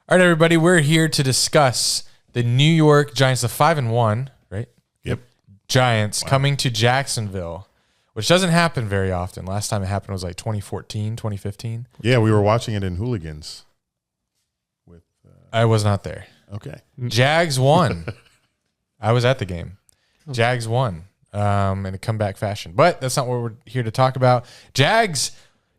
All right, everybody, we're here to discuss the New York Giants, the 5-1, right? Yep. Giants coming to Jacksonville, which doesn't happen very often. Last time it happened was like 2014, 2015. Yeah, we were watching it in Hooligans. I was not there. Okay. Jags won. I was at the game. Jags won in a comeback fashion. But that's not what we're here to talk about. Jags,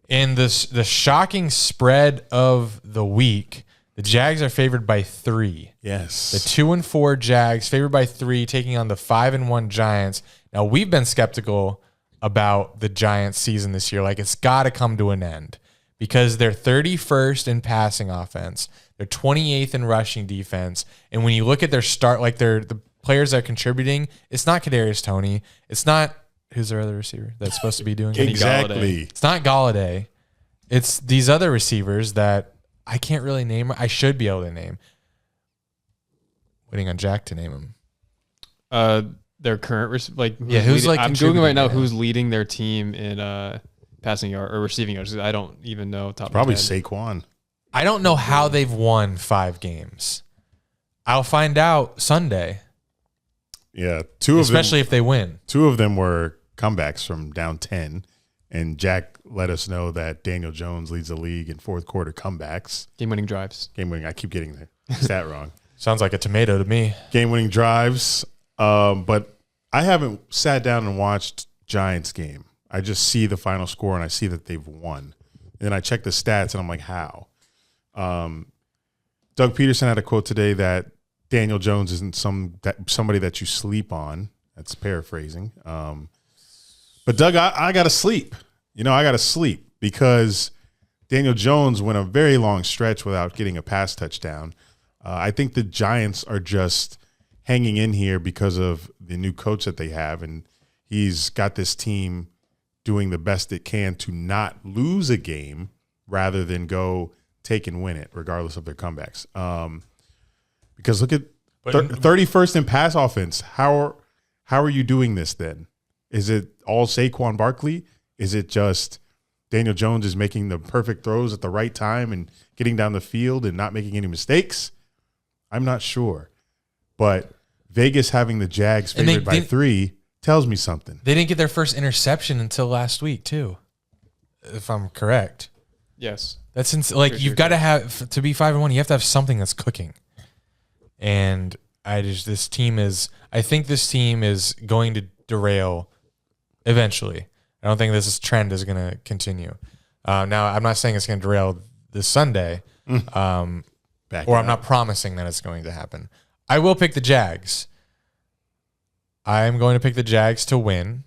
in the shocking spread of the week, the Jags are favored by 3. Yes. The 2-4 Jags favored by 3, taking on the 5-1 Giants. Now, we've been skeptical about the Giants season this year. Like, it's got to come to an end because they're 31st in passing offense. They're 28th in rushing defense. And when you look at their start, like the players that are contributing, it's not Kadarius Toney. It's not, who's their other receiver that's supposed to be doing it? Exactly. It's not Galladay. It's these other receivers that I can't really name. I should be able to name. Waiting on Jack to name them. Their current who's leading, like I'm googling right now contributing, who's leading their team in passing yard or receiving yards. I don't even know top. Probably of my head. Saquon. I don't know how they've won 5 games. I'll find out Sunday. Yeah, especially if they win. 2 of them were comebacks from down 10, and Jack let us know that Daniel Jones leads the league in fourth quarter comebacks. Game-winning drives. Game-winning. I keep getting the stat wrong. Sounds like a tomato to me. Game-winning drives. But I haven't sat down and watched Giants game. I just see the final score and I see that they've won. And then I check the stats and I'm like, how? Doug Peterson had a quote today that Daniel Jones isn't somebody that you sleep on. That's paraphrasing. But Doug, I got to sleep. I got to sleep because Daniel Jones went a very long stretch without getting a pass touchdown. I think the Giants are just hanging in here because of the new coach that they have, and he's got this team doing the best it can to not lose a game rather than go take and win it, regardless of their comebacks. Because look at 31st in pass offense. How are you doing this then? Is it all Saquon Barkley? Is it just Daniel Jones is making the perfect throws at the right time and getting down the field and not making any mistakes? I'm not sure. But Vegas having the Jags favored by 3 tells me something. They didn't get their first interception until last week, too, if I'm correct. Yes. That's you've got to have, to be 5-1, you have to have something that's cooking. And I think this team is going to derail eventually. I don't think this trend is going to continue. Now, I'm not saying it's going to derail this Sunday, or I'm not promising that it's going to happen. I will pick the Jags. I'm going to pick the Jags to win.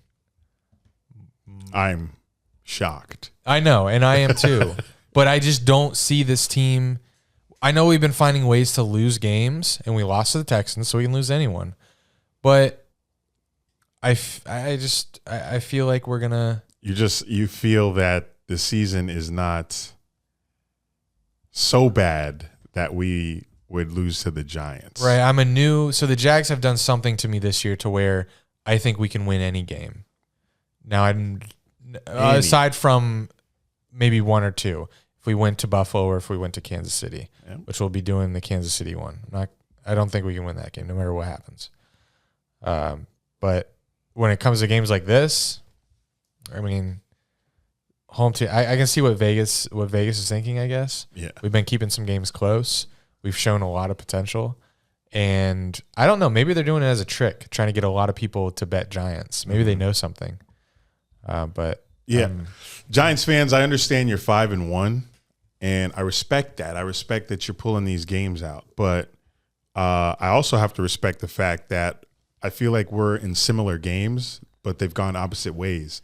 I'm shocked. I know, and I am too. But I just don't see this team. I know we've been finding ways to lose games, and we lost to the Texans, so we can lose to anyone. But I feel like we're gonna. You feel that the season is not so bad that we would lose to the Giants, right? So the Jags have done something to me this year to where I think we can win any game. Now, aside from maybe 1 or 2, if we went to Buffalo or if we went to Kansas City, which we'll be doing the Kansas City one. I don't think we can win that game, no matter what happens. But when it comes to games like this, I mean, home team. I can see what Vegas is thinking. I guess. Yeah, we've been keeping some games close. We've shown a lot of potential, and I don't know. Maybe they're doing it as a trick, trying to get a lot of people to bet Giants. Maybe they know something. But yeah, Giants fans, I understand you're 5-1, and I respect that. I respect that you're pulling these games out, but I also have to respect the fact that I feel like we're in similar games, but they've gone opposite ways.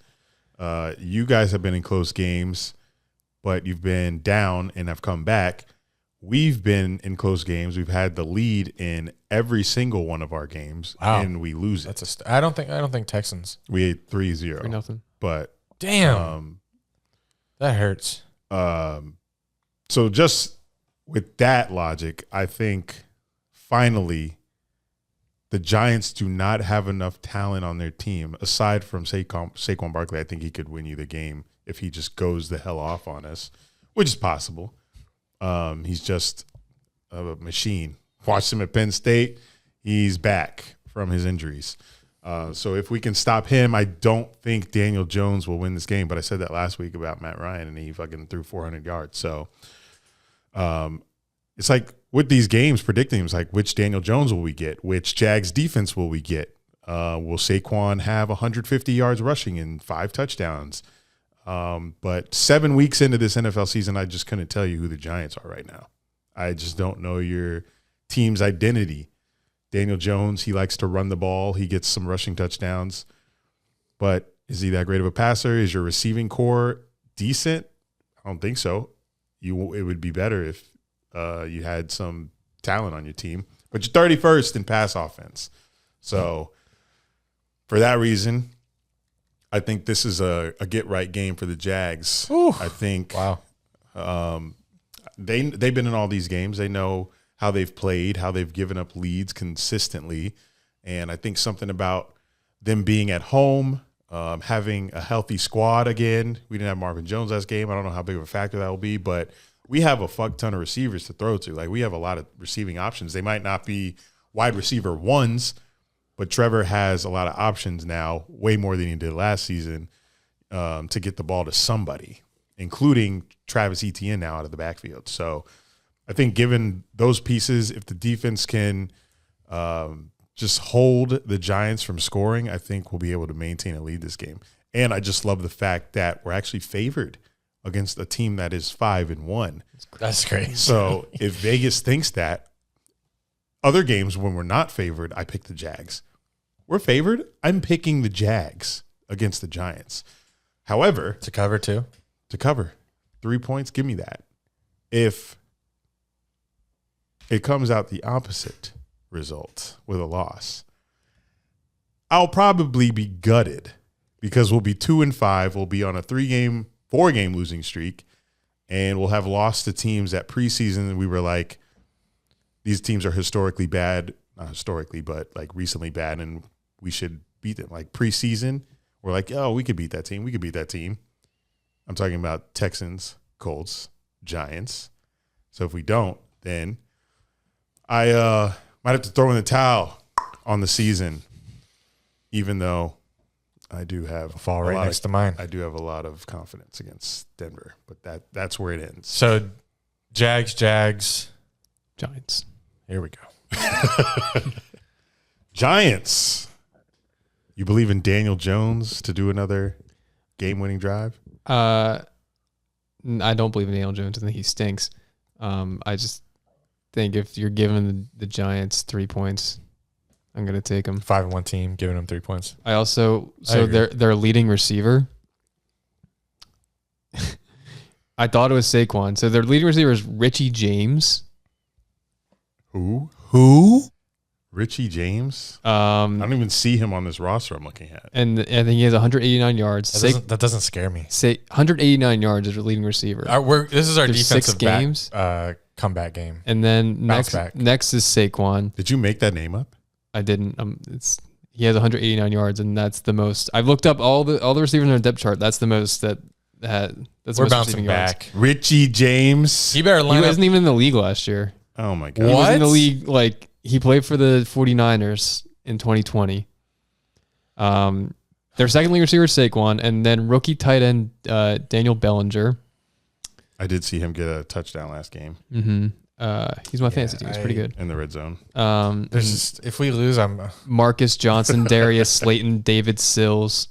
You guys have been in close games, but you've been down and have come back. We've been in close games. We've had the lead in every single one of our games, and we lose it. I don't think Texans. We had 3-0. 3-0. But damn, that hurts. So just with that logic, I think finally the Giants do not have enough talent on their team. Aside from Saquon Barkley, I think he could win you the game if he just goes the hell off on us, which is possible. He's just a machine. Watched him at Penn State. He's back from his injuries. So if we can stop him, I don't think Daniel Jones will win this game. But I said that last week about Matt Ryan, and he fucking threw 400 yards. So it's like with these games, predicting it's like which Daniel Jones will we get? Which Jags defense will we get? Will Saquon have 150 yards rushing and 5 touchdowns? But 7 weeks into this NFL season, I just couldn't tell you who the Giants are right now. I just don't know your team's identity. Daniel Jones, he likes to run the ball. He gets some rushing touchdowns. But is he that great of a passer? Is your receiving core decent? I don't think so. It would be better if you had some talent on your team. But you're 31st in pass offense. So for that reason, I think this is a get-right game for the Jags. Ooh. I think Wow. they've been in all these games. They know how they've played, how they've given up leads consistently. And I think something about them being at home, having a healthy squad again. We didn't have Marvin Jones last game. I don't know how big of a factor that will be, but we have a fuck ton of receivers to throw to. Like, we have a lot of receiving options. They might not be wide receiver ones, but Trevor has a lot of options now, way more than he did last season, to get the ball to somebody, including Travis Etienne now out of the backfield. So I think given those pieces, if the defense can just hold the Giants from scoring, I think we'll be able to maintain and lead this game. And I just love the fact that we're actually favored against a team that is 5-1. That's great. So if Vegas thinks that, other games when we're not favored, I pick the Jags. We're favored, I'm picking the Jags against the Giants. However, To cover too. to cover 3 points, give me that. If it comes out the opposite result with a loss, I'll probably be gutted because we'll be 2-5. We'll be on a 4-game losing streak, and we'll have lost to teams that preseason we were like, these teams are historically bad, not historically, but like recently bad, and we should beat them. Like preseason, we're like, oh, we could beat that team. We could beat that team. I'm talking about Texans, Colts, Giants. So if we don't, then I might have to throw in the towel on the season, even though I do have Fall right next to mine. I do have a lot of confidence against Denver, but that's where it ends. So Jags. Giants. Here we go. Giants. You believe in Daniel Jones to do another game-winning drive? I don't believe in Daniel Jones. I think he stinks. I just think if you're giving the Giants 3 points, I'm going to take them. 5-1 team, giving them 3 points. I also, I agree. their leading receiver, I thought it was Saquon. So their leading receiver is Richie James. Who? Richie James? I Um, don't even see him on this roster I'm looking at. and I think he has 189 yards. That doesn't scare me. 189 yards as your leading receiver. This is our There's 6 defensive games. comeback game. And then Bounce back. next is Saquon. Did you make that name up? I didn't. He has 189 yards, and that's the most. I've looked up all the receivers on their depth chart. That's the most that's We're the most bouncing receiving yards. back. Richie James? He better He line up. wasn't even in the league last year. Oh, my He God. was What? in the league, like, he played for the 49ers in 2020. Their second leading receiver is Saquon, and then rookie tight end Daniel Bellinger. I did see him get a touchdown last game Mm-hmm. He's my fantasy team. He's pretty good. in the red zone. There's just, if we lose, I'm Marcus Johnson, Darius Slayton, David Sills.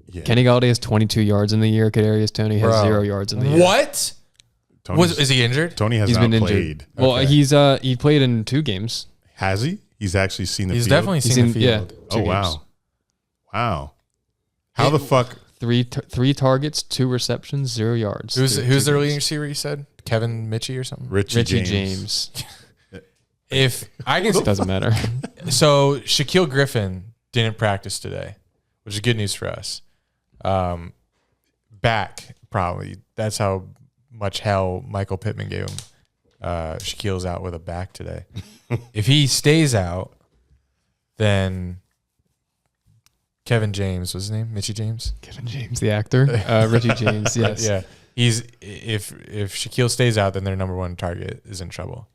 Yeah. Kenny Galladay has 22 yards in the year. Kadarius Toney has Bro. 0 yards in the year. what? Is he injured? Tony has He's not been played. injured. Well, Okay. he played in 2 games. Has he? He's actually seen the He's field? definitely He's seen in- the yeah. field. Oh, 2 wow. games. Wow. How the fuck? 3 targets, 2 receptions, 0 yards. Who's Two their games. leading receiver? You said Kevin Mitchie or something. Richie Richie James. James. If I can, Doesn't matter. so Shaquille Griffin didn't practice today, which is good news for us. Back probably. That's how much hell Michael Pittman gave him. Shaquille's out with a back today. If he stays out, then Kevin James, what's his name? Mitchie James? Kevin James, the actor. Richie James, yes. Yeah. If Shaquille stays out, then their number one target is in trouble.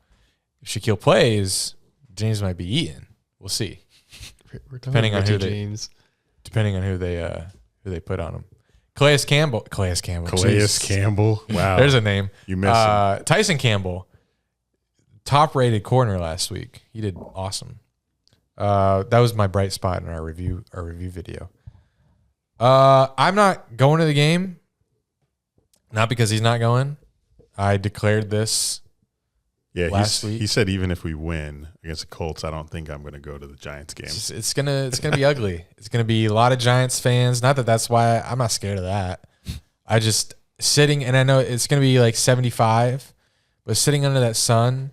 If Shaquille plays, James might be eaten. We'll see. We're talking Depending on about who James. Depending on who they put on him. Calais Campbell. Wow. There's a name. You missed him. Tyson Campbell, top-rated corner last week. He did awesome. That was my bright spot in our review video. I'm not going to the game. Not because he's not going. I declared this last week. He said even if we win against the Colts, I don't think I'm going to go to the Giants game. It's gonna be ugly. It's gonna be a lot of Giants fans. Not that that's why I'm not scared of that. I just sitting, and I know it's gonna be like 75, but sitting under that sun,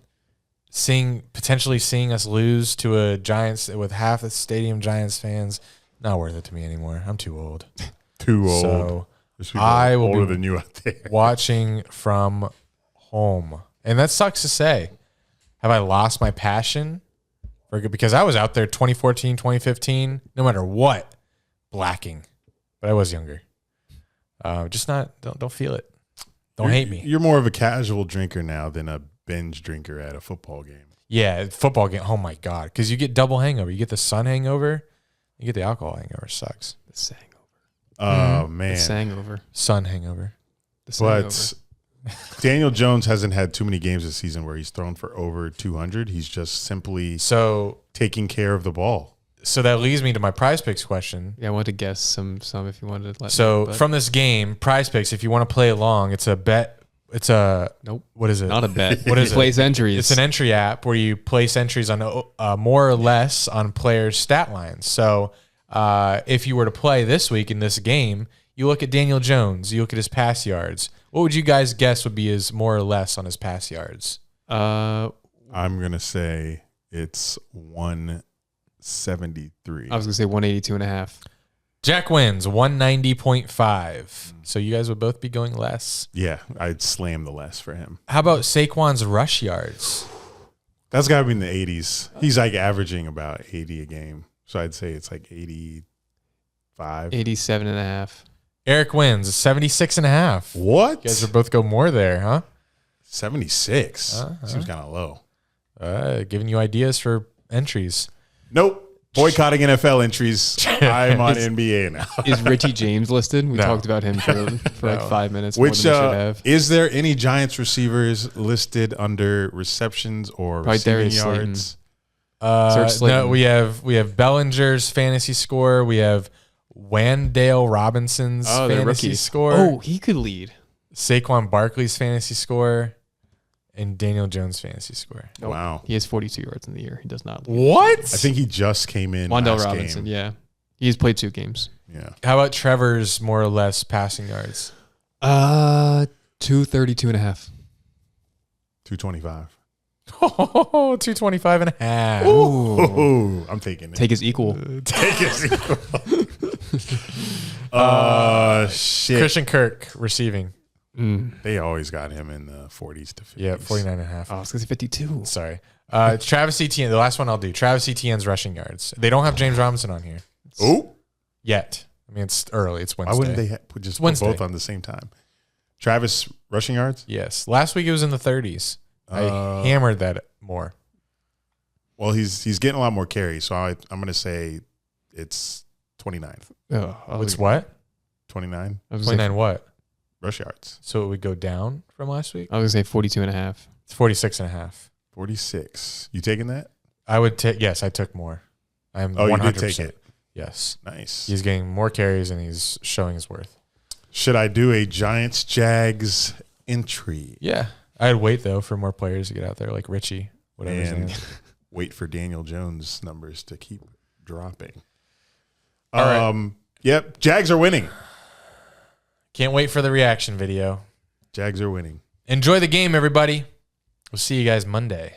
potentially seeing us lose to a Giants with half the stadium Giants fans, not worth it to me anymore. I'm too old. Too old. So There's people I will older be than you out there. watching from home. And that sucks to say. Have I lost my passion? Because I was out there 2014, 2015, no matter what, blacking. But I was younger. Just don't feel it. Don't hate me. You're more of a casual drinker now than a binge drinker at a football game. Yeah, football game. Oh my God. Because you get double hangover. You get the sun hangover, you get the alcohol hangover. It sucks. The sangover. Oh, man. The sangover. Sun hangover. The sangover. But Daniel Jones hasn't had too many games this season where he's thrown for over 200. He's just simply taking care of the ball. So that leads me to my PrizePicks question. Yeah, I wanted to guess some if you wanted to let So me, but from this game, PrizePicks, if you want to play along, it's a bet. It's a nope. What is it? Not a bet. What is it? Place entries. It's an entry app where you place entries on more or less on players' stat lines. So if you were to play this week in this game, you look at Daniel Jones, you look at his pass yards. What would you guys guess would be his more or less on his pass yards? I'm going to say it's 173. I was going to say 182.5. Jack wins 190.5. So you guys would both be going less. Yeah, I'd slam the less for him. How about Saquon's rush yards? That's got to be in the 80s. He's like averaging about 80 a game. So I'd say it's like 85. 87.5. Eric wins 76.5. What? You guys would both go more there, huh? 76. Seems kind of low. Giving you ideas for entries. Nope. Boycotting NFL entries. I'm on NBA now. Is Richie James listed? We No. talked about him for like 5 minutes. Which more than we should have. is there any Giants receivers listed under receptions or Probably receiving Darius yards? Search Slayton. No, we have Bellinger's fantasy score. We have Wandale Robinson's they're fantasy rookies. score. Oh, he could lead. Saquon Barkley's fantasy score. And Daniel Jones' fantasy score. Nope. Wow. He has 42 yards in the year. He does not lead. What? I think he just came in Wandale last Robinson, game. yeah. He's played 2 games. Yeah. How about Trevor's more or less passing yards? 232.5. 225. Oh, 225 and a half. Oh, I'm taking it. Take his equal. Take his equal. Shit. Christian Kirk receiving. They always got him in the 40s to 50s. Yeah, 49 and a half. Oh, it's because he's 52. Sorry. Travis Etienne, the last one I'll do. Travis Etienne's rushing yards. They don't have James Robinson on here Oh. yet. I mean, it's early. It's Wednesday. Why wouldn't they just put Wednesday. both on the same time? Travis rushing yards? Yes. Last week it was in the 30s. I hammered that more. Well, he's getting a lot more carries, so I'm going to say it's 29. It's what? 29 29 what? rush yards. So it would go down from last week? I was going to say 42.5. It's 46 and a half. 46. You taking that? I would take, yes, I took more. I'm Oh, 100%. you did take it. Yes. Nice. He's getting more carries and he's showing his worth. Should I do a Giants Jags entry Yeah. I'd wait, though, for more players to get out there, like Richie, whatever his name and is. wait for Daniel Jones numbers to keep dropping? All right. Yep. Jags are winning. Can't wait for the reaction video. Jags are winning. Enjoy the game, everybody. We'll see you guys Monday.